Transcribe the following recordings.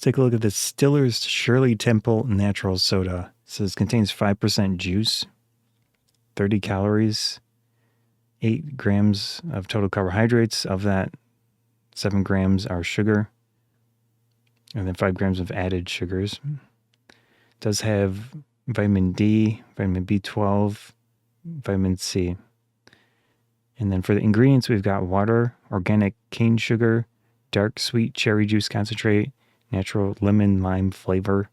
take a look at this Stiller's Shirley Temple Natural Soda. It says contains 5% juice, 30 calories, 8 grams of total carbohydrates. Of that, 7 grams are sugar, and then 5 grams of added sugars. It does have vitamin D, vitamin B12, vitamin C. And then for the ingredients, we've got water, organic cane sugar, dark sweet cherry juice concentrate, natural lemon lime flavor,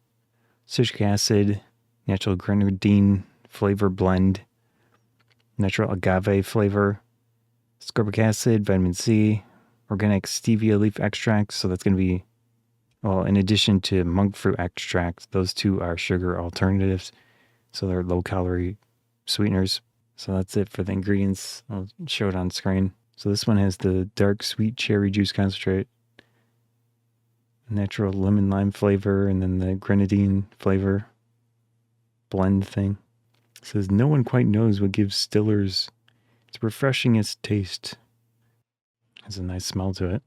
citric acid, natural grenadine flavor blend, natural agave flavor, ascorbic acid, vitamin C, organic stevia leaf extract. So that's going to be, well, in addition to monk fruit extract, those two are sugar alternatives. So they're low calorie sweeteners. So that's it for the ingredients. I'll show it on screen. So this one has the dark sweet cherry juice concentrate, natural lemon lime flavor, and then the grenadine flavor blend thing. It says no one quite knows what gives Stiller's its refreshingest taste. Has a nice smell to it.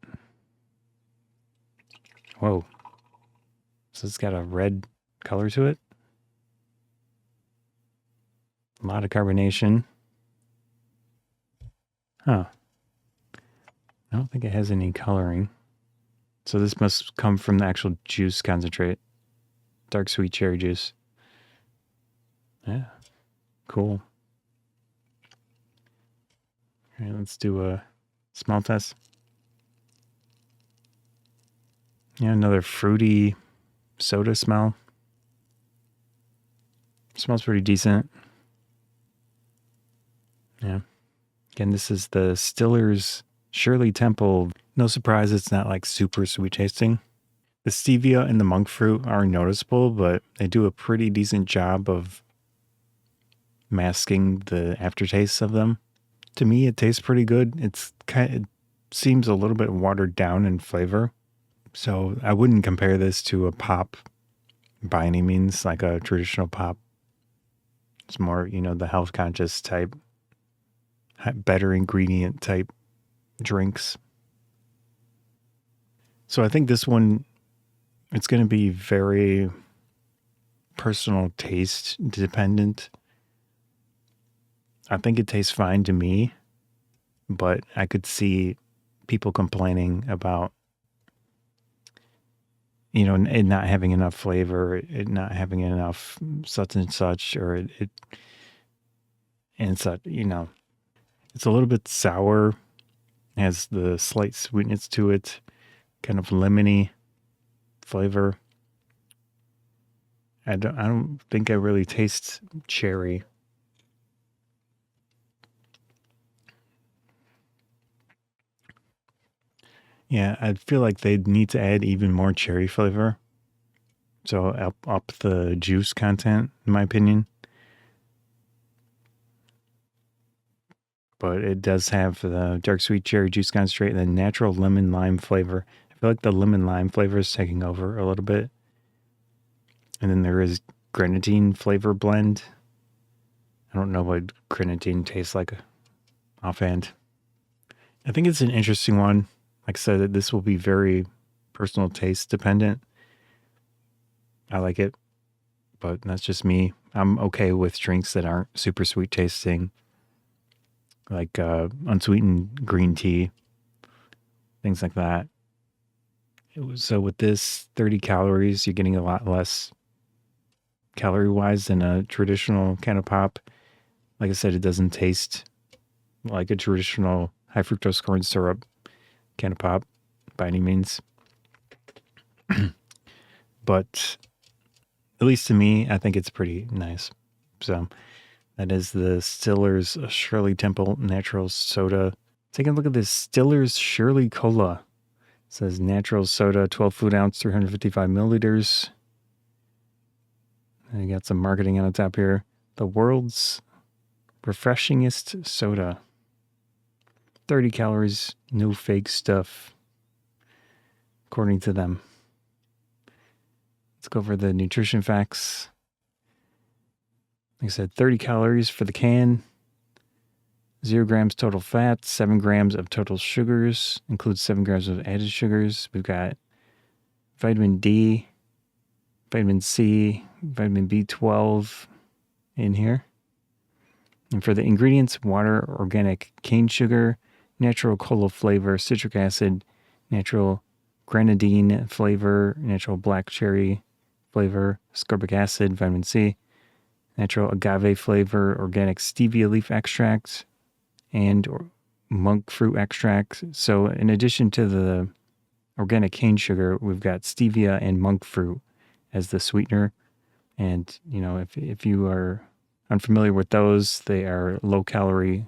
Whoa. So it's got a red color to it. A lot of carbonation. Huh. I don't think it has any coloring. So this must come from the actual juice concentrate. Dark sweet cherry juice. Yeah. Cool. All right, let's do a smell test. Yeah, another fruity soda smell. Smells pretty decent. Yeah. Again, this is the Stiller's Shirley Temple. No surprise it's not like super sweet tasting. The stevia and the monk fruit are noticeable, but they do a pretty decent job of masking the aftertaste of them. To me, it tastes pretty good. It seems a little bit watered down in flavor. So I wouldn't compare this to a pop by any means, like a traditional pop. It's more, the health conscious type, better ingredient type drinks. So I think this one, it's going to be very personal taste dependent. I think it tastes fine to me, but I could see people complaining about, it not having enough flavor, it not having enough such and such, or it and such, It's a little bit sour, has the slight sweetness to it, kind of lemony flavor. I don't think I really taste cherry. Yeah, I feel like they'd need to add even more cherry flavor. So up the juice content, in my opinion. But it does have the dark sweet cherry juice concentrate and the natural lemon lime flavor. I feel like the lemon lime flavor is taking over a little bit. And then there is grenadine flavor blend. I don't know what grenadine tastes like offhand. I think it's an interesting one. Like I said, this will be very personal taste dependent. I like it, but that's just me. I'm okay with drinks that aren't super sweet tasting, like unsweetened green tea, things like that. So with this 30 calories, you're getting a lot less calorie-wise than a traditional kind of pop. Like I said, it doesn't taste like a traditional high fructose corn syrup kind of pop by any means. But at least to me, I think it's pretty nice. So that is the Stiller's Shirley Temple Natural Soda. Taking a look at this Stiller's Shirley Cola. It says natural soda, 12 fluid ounce, 355 milliliters. And you got some marketing on the top here. The world's refreshingest soda. 30 calories, no fake stuff, according to them. Let's go over the nutrition facts. Like I said, 30 calories for the can, 0 grams total fat, 7 grams of total sugars, includes 7 grams of added sugars. We've got vitamin D, vitamin C, vitamin B12 in here. And for the ingredients, water, organic cane sugar, natural cola flavor, citric acid, natural grenadine flavor, natural black cherry flavor, ascorbic acid, vitamin C, natural agave flavor, organic stevia leaf extract, and monk fruit extract. So in addition to the organic cane sugar, we've got stevia and monk fruit as the sweetener. And, you know, if you are unfamiliar with those, they are low-calorie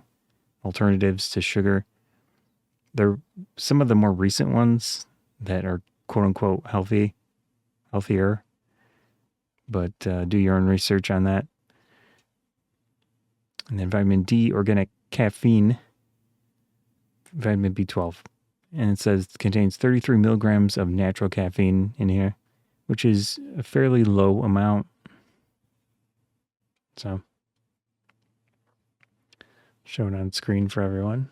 alternatives to sugar. They're some of the more recent ones that are quote-unquote healthier. But do your own research on that. And then vitamin D, organic caffeine, vitamin B12. And it says it contains 33 milligrams of natural caffeine in here, which is a fairly low amount. So, show it on screen for everyone.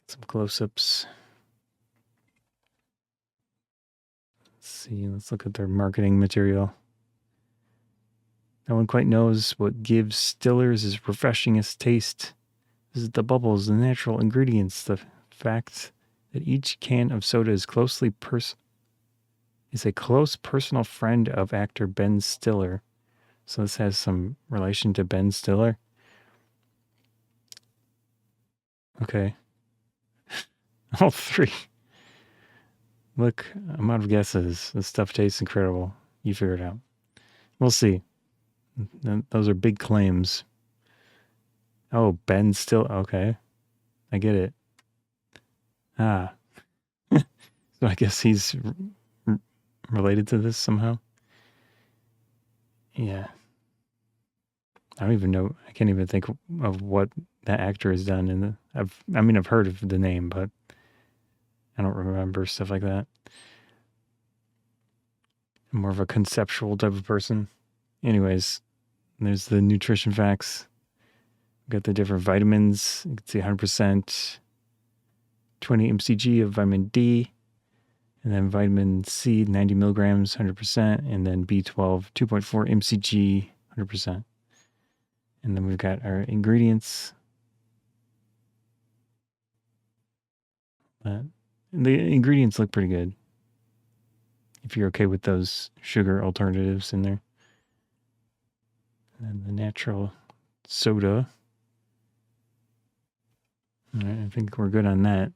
Some close-ups. Let's see, let's look at their marketing material. No one quite knows what gives Stillers its refreshingest taste. This is the bubbles, the natural ingredients, the fact that each can of soda is a close personal friend of actor Ben Stiller. So this has some relation to Ben Stiller. Okay. All three. Look, I'm out of guesses. This stuff tastes incredible. You figure it out. We'll see. Those are big claims. Oh, Ben Stiller. Okay. I get it. Ah. So I guess he's related to this somehow. Yeah. I don't even know. I can't even think of what that actor has done. I've heard of the name, but I don't remember stuff like that. I'm more of a conceptual type of person. Anyways, there's the nutrition facts. We've got the different vitamins. You can see 100%, 20 mcg of vitamin D, and then vitamin C, 90 milligrams, 100%, and then B12, 2.4 mcg, 100%. And then we've got our ingredients. And the ingredients look pretty good, if you're okay with those sugar alternatives in there. And the natural soda. All right, I think we're good on that.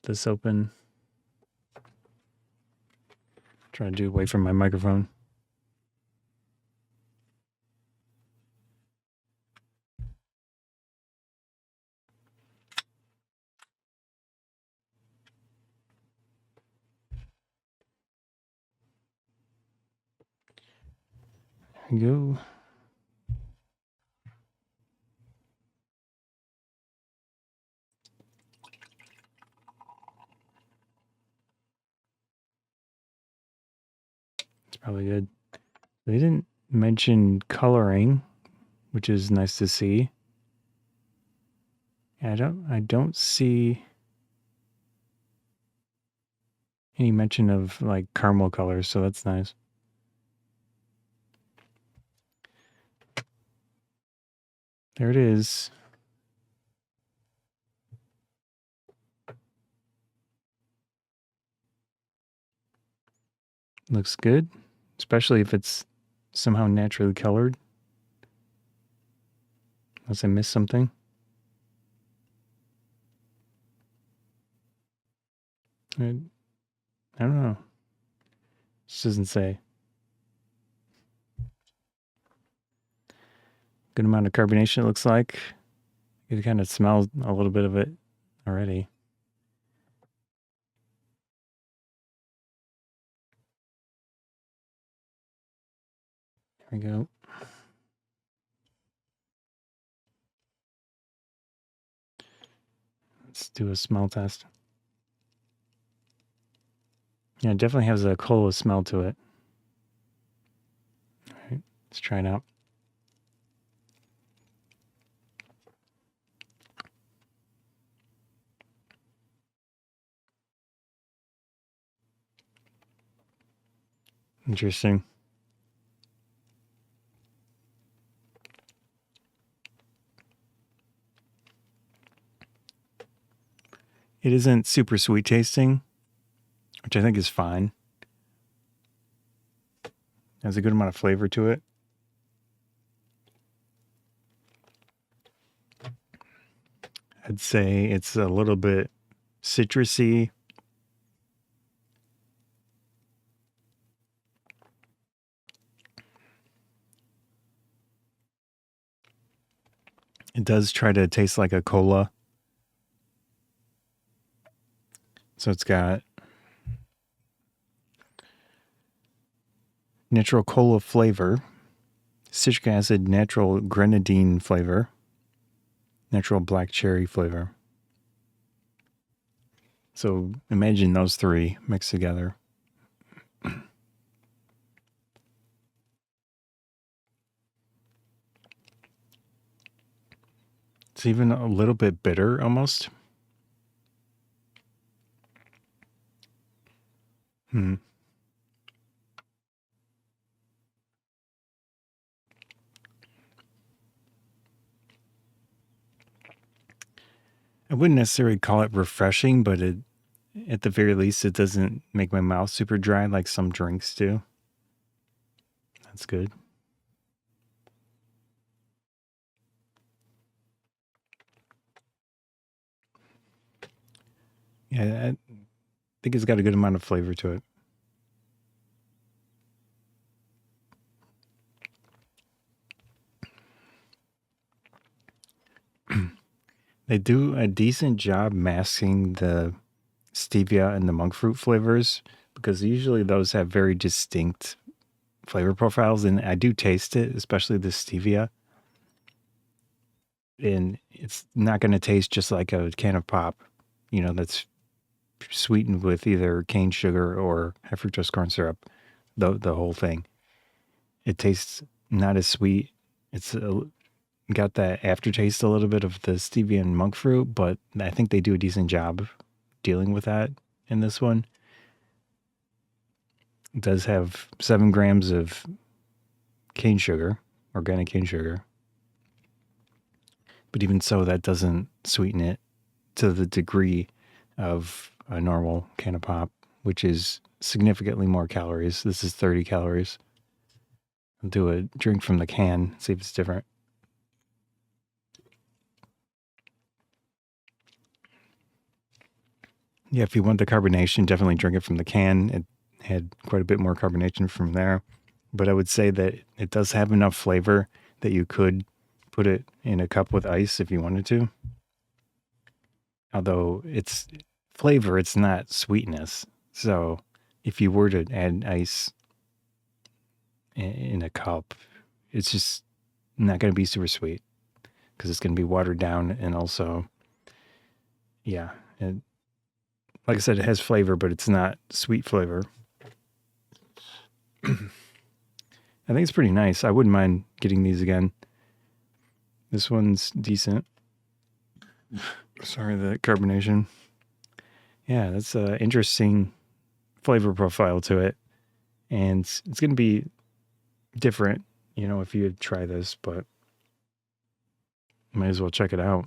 This open. Try to do away from my microphone. There we go. It's probably good. They didn't mention coloring, which is nice to see. I don't see any mention of like caramel colors, so that's nice. There it is. Looks good, especially if it's somehow naturally colored. Unless I missed something. I don't know. This doesn't say. Good amount of carbonation, it looks like. You can kind of smell a little bit of it already. There we go. Let's do a smell test. Yeah, it definitely has a cola smell to it. All right, let's try it out. Interesting. It isn't super sweet tasting, which I think is fine. Has a good amount of flavor to it. I'd say it's a little bit citrusy. It does try to taste like a cola. So it's got natural cola flavor, citric acid, natural grenadine flavor, natural black cherry flavor. So imagine those three mixed together. It's even a little bit bitter almost. I wouldn't necessarily call it refreshing, but at the very least, it doesn't make my mouth super dry like some drinks do. That's good. Yeah, I think it's got a good amount of flavor to it. They do a decent job masking the stevia and the monk fruit flavors because usually those have very distinct flavor profiles, and I do taste it, especially the stevia. And it's not going to taste just like a can of pop, that's sweetened with either cane sugar or high fructose corn syrup, the whole thing. It tastes not as sweet. It's got that aftertaste a little bit of the stevia and monk fruit, but I think they do a decent job dealing with that in this one. It does have 7 grams of cane sugar, organic cane sugar. But even so, that doesn't sweeten it to the degree of a normal can of pop, which is significantly more calories. This is 30 calories. I'll do a drink from the can, see if it's different. Yeah, if you want the carbonation, definitely drink it from the can. It had quite a bit more carbonation from there. But I would say that it does have enough flavor that you could put it in a cup with ice if you wanted to. Although it's flavor, it's not sweetness. So if you were to add ice in a cup, it's just not going to be super sweet because it's going to be watered down. And also, yeah, like I said, it has flavor, but it's not sweet flavor. I think it's pretty nice. I wouldn't mind getting these again. This one's decent. Sorry, the carbonation. Yeah, that's an interesting flavor profile to it. And it's going to be different, if you try this, but might as well check it out.